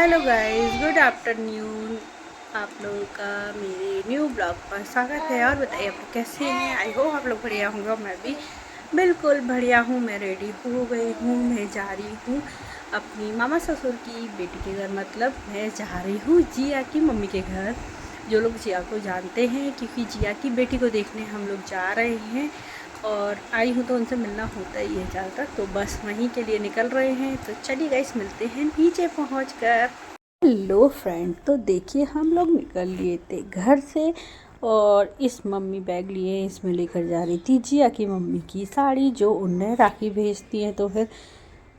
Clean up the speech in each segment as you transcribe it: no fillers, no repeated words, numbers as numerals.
Hello guys, good afternoon. आप लोगों का मेरे न्यू ब्लॉग पर स्वागत है। और बताइए आप लोग कैसे हैं। आई होप आप लोग बढ़िया होंगे। मैं भी बिल्कुल बढ़िया हूँ। मैं रेडी हो गई हूँ। मैं जा रही हूँ अपनी मामा ससुर की बेटी के घर, मतलब मैं जा रही हूँ जिया की मम्मी के घर। जो लोग जिया को जानते हैं, क्योंकि जिया की बेटी को देखने हम लोग जा रहे हैं और आई हूँ तो उनसे मिलना होता ही है ज़्यादातर, तो बस वहीं के लिए निकल रहे हैं। तो चलिए गाइस, मिलते हैं नीचे पहुँचकर। हेलो फ्रेंड, तो देखिए हम लोग निकल लिए थे घर से और इस मम्मी बैग लिए, इसमें लेकर जा रही थी जिया की मम्मी की साड़ी, जो उन्हें राखी भेजती हैं। तो फिर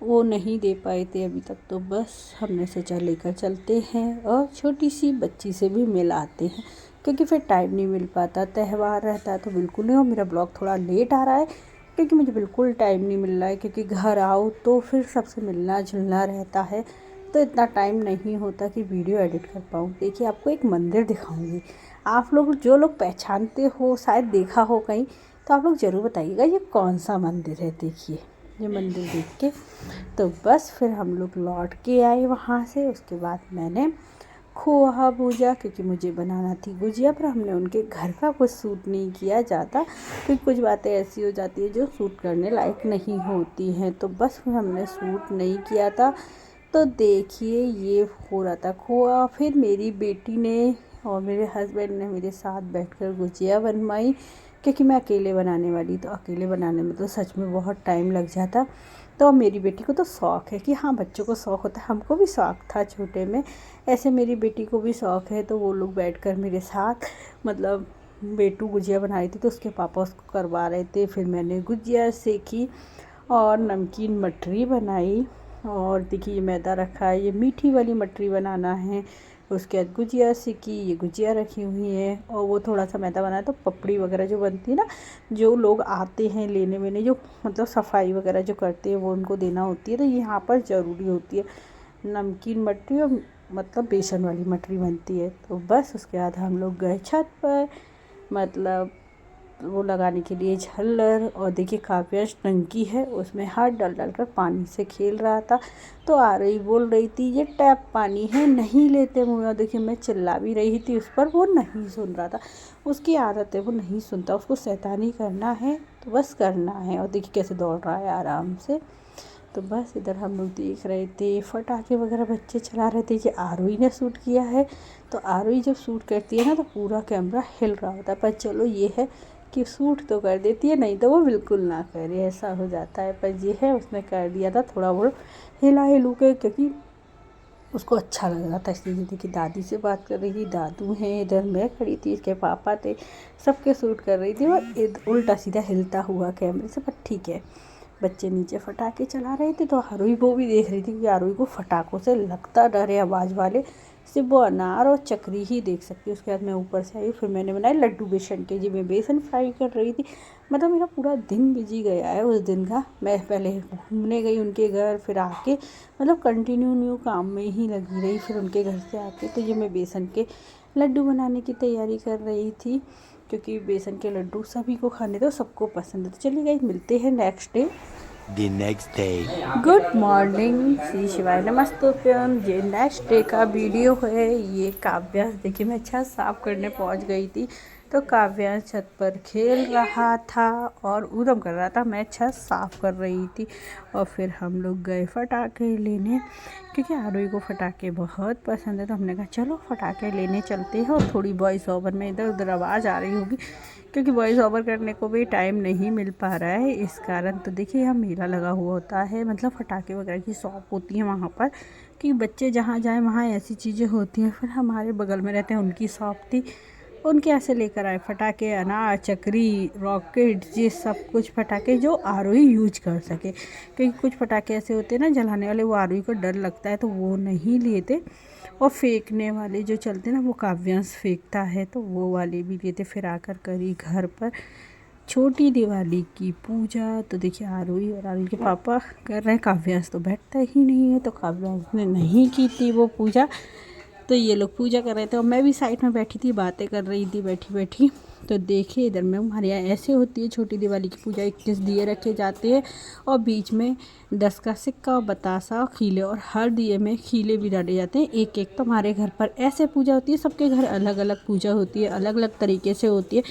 वो नहीं दे पाए थे अभी तक, तो बस हमने सोचा लेकर चलते हैं और छोटी सी बच्ची से भी मिल आते हैं, क्योंकि फिर टाइम नहीं मिल पाता, त्यौहार रहता है तो बिल्कुल नहीं। और मेरा ब्लॉग थोड़ा लेट आ रहा है क्योंकि मुझे बिल्कुल टाइम नहीं मिल रहा है, क्योंकि घर आओ तो फिर सबसे मिलना जुलना रहता है, तो इतना टाइम नहीं होता कि वीडियो एडिट कर पाऊँ। देखिए आपको एक मंदिर दिखाऊंगी, आप लोग जो लोग पहचानते हो, शायद देखा हो कहीं, तो आप लोग ज़रूर बताइएगा ये कौन सा मंदिर है। देखिए ये मंदिर देख के तो बस फिर हम लोग लौट के आए वहाँ से। उसके बाद मैंने खोआ भूजा, क्योंकि मुझे बनाना थी गुजिया, पर हमने उनके घर का कुछ सूट नहीं किया जाता, क्योंकि कुछ बातें ऐसी हो जाती है जो सूट करने लायक नहीं होती हैं। तो बस फिर हमने सूट नहीं किया था। तो देखिए ये हो रहा था खोआ। फिर मेरी बेटी ने और मेरे हस्बैंड ने मेरे साथ बैठकर गुजिया बनवाई, क्योंकि मैं अकेले बनाने वाली, तो अकेले बनाने में तो सच में बहुत टाइम लग जाता। तो मेरी बेटी को तो शौक़ है कि हाँ, बच्चों को शौक़ होता है, हमको भी शौक़ था छोटे में, ऐसे मेरी बेटी को भी शौक़ है। तो वो लोग बैठकर मेरे साथ, मतलब बेटू गुजिया बना रही थी तो उसके पापा उसको करवा रहे थे। फिर मैंने गुजिया सेकी और नमकीन मठरी बनाई। और देखिए ये मैदा रखा है, ये मीठी वाली मठरी बनाना है। उसके बाद गुजिया सीखी, ये गुजिया रखी हुई है। और वो थोड़ा सा मैदा बनाया तो पपड़ी वगैरह जो बनती है ना, जो लोग आते हैं लेने वेने, जो मतलब सफाई वगैरह जो करते हैं, वो उनको देना होती है, तो यहाँ पर ज़रूरी होती है। नमकीन मठरी और मतलब बेसन वाली मठरी बनती है। तो बस उसके बाद हम लोग गए छत पर, मतलब वो लगाने के लिए झल्लर। और देखिए काव्यांश टंकी है, उसमें हाथ डाल डाल कर पानी से खेल रहा था। तो आ रही बोल रही थी ये टैप पानी है, नहीं लेते मुँह में। देखिए मैं चिल्ला भी रही थी उस पर, वो नहीं सुन रहा था। उसकी आदत है, वो नहीं सुनता, उसको शैतानी करना है तो बस करना है। और देखिए कैसे दौड़ रहा है आराम से। तो बस इधर हम लोग देख रहे थे, पटाखे वगैरह बच्चे चला रहे थे। ये आरोही ने शूट किया है, तो आरोही जब शूट करती है ना तो पूरा कैमरा हिल रहा होता है। पर चलो ये है कि शूट तो कर देती है, नहीं तो वो बिल्कुल ना करे, ऐसा हो जाता है। पर ये है उसने कर दिया था थोड़ा बहुत हिला हिलू के, क्योंकि उसको अच्छा लग रहा था। इसलिए देखिए दादी से बात कर रही थी, दादू हैं इधर, मैं खड़ी थी, इसके पापा थे, सबके शूट कर रही थी। और उल्टा सीधा हिलता हुआ कैमरे से। पर ठीक है, बच्चे नीचे फटाके चला रहे थे तो आरोही वो भी देख रही थी कि आरोही को फटाकों से लगता डर है, आवाज़ वाले सिर्फ वो अनार और चक्री ही देख सकती है। उसके बाद मैं ऊपर से आई, फिर मैंने बनाए लड्डू बेसन के, जी मैं बेसन फ्राई कर रही थी। मतलब मेरा पूरा दिन बिजी गया है उस दिन का। मैं पहले घूमने गई उनके घर, फिर आके मतलब कंटिन्यू न्यू काम में ही लगी रही। फिर उनके घर से आके तो ये मैं बेसन के लड्डू बनाने की तैयारी कर रही थी, क्योंकि बेसन के लड्डू सभी को खाने थे, सबको पसंद है। तो चलिए गाइस, मिलते हैं next day. The next day. Good morning, Shri शिवाय नमस्तुभ्यम। ये नेक्स्ट डे का वीडियो है। ये काव्यांश, देखिए मैं छत साफ करने पहुंच गई थी, तो काव्यांश छत पर खेल रहा था और ऊधम कर रहा था, मैं छत साफ कर रही थी। और फिर हम लोग गए फटाके लेने, क्योंकि आरोही को फटाके बहुत पसंद है। तो हमने कहा चलो फटाके लेने चलते हैं। और थोड़ी वॉइस ओवर में इधर उधर आवाज़ आ रही होगी, क्योंकि वॉइस ओवर करने को भी टाइम नहीं मिल पा रहा है इस कारण। तो देखिए यहाँ मेला लगा हुआ होता है, मतलब फटाके वगैरह की शॉप होती है वहाँ पर, कि बच्चे जहाँ जाएँ वहाँ ऐसी चीज़ें होती हैं। फिर हमारे बगल में रहते हैं, उनकी शॉप थी, उनके ऐसे लेकर आए फटाके, अनार, चक्री, रॉकेट, ये सब कुछ फटाके जो आरोही यूज कर सके, क्योंकि कुछ फटाके ऐसे होते हैं ना जलाने वाले, वो आरोही को डर लगता है तो वो नहीं लेते। और फेंकने वाले जो चलते ना, वो काव्यांश फेंकता है, तो वो वाले भी लेते। फिर आकर करी घर पर छोटी दिवाली की पूजा। तो देखिए आरोही और आरोही के पापा कर रहे हैं, काव्यांश तो बैठता ही नहीं है, तो काव्यांश ने नहीं की थी वो पूजा। तो ये लोग पूजा कर रहे थे और मैं भी साइड में बैठी थी, बातें कर रही थी बैठी बैठी। तो देखिए इधर में हमारे यहाँ ऐसे होती है छोटी दिवाली की पूजा। 21 दिए रखे जाते हैं और बीच में 10 का सिक्का और बतासा और खीले, और हर दिए में खीले भी डाले जाते हैं एक एक। तो हमारे घर पर ऐसे पूजा होती है, सबके घर अलग अलग पूजा होती है, अलग अलग तरीके से होती है।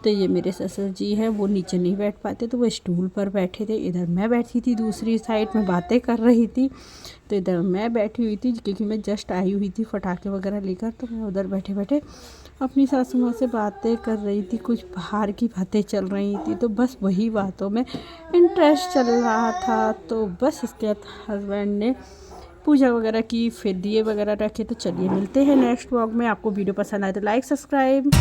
तो ये मेरे ससुर जी हैं, वो नीचे नहीं बैठ पाते तो वो स्टूल पर बैठे थे। इधर मैं बैठी थी दूसरी साइड में बातें कर रही थी। तो इधर मैं बैठी हुई थी क्योंकि मैं जस्ट आई हुई थी पटाखे वगैरह लेकर। तो मैं उधर बैठे बैठे अपनी सासू माँ से बातें कर रही थी, कुछ बाहर की बातें चल रही थी। तो बस वही बातों में इंटरेस्ट चल रहा था। तो बस इसके बाद हस्बैंड ने पूजा वगैरह की, फिर दिए वगैरह रखे। तो चलिए मिलते हैं नेक्स्ट व्लॉग में। आपको वीडियो पसंद आए तो लाइक सब्सक्राइब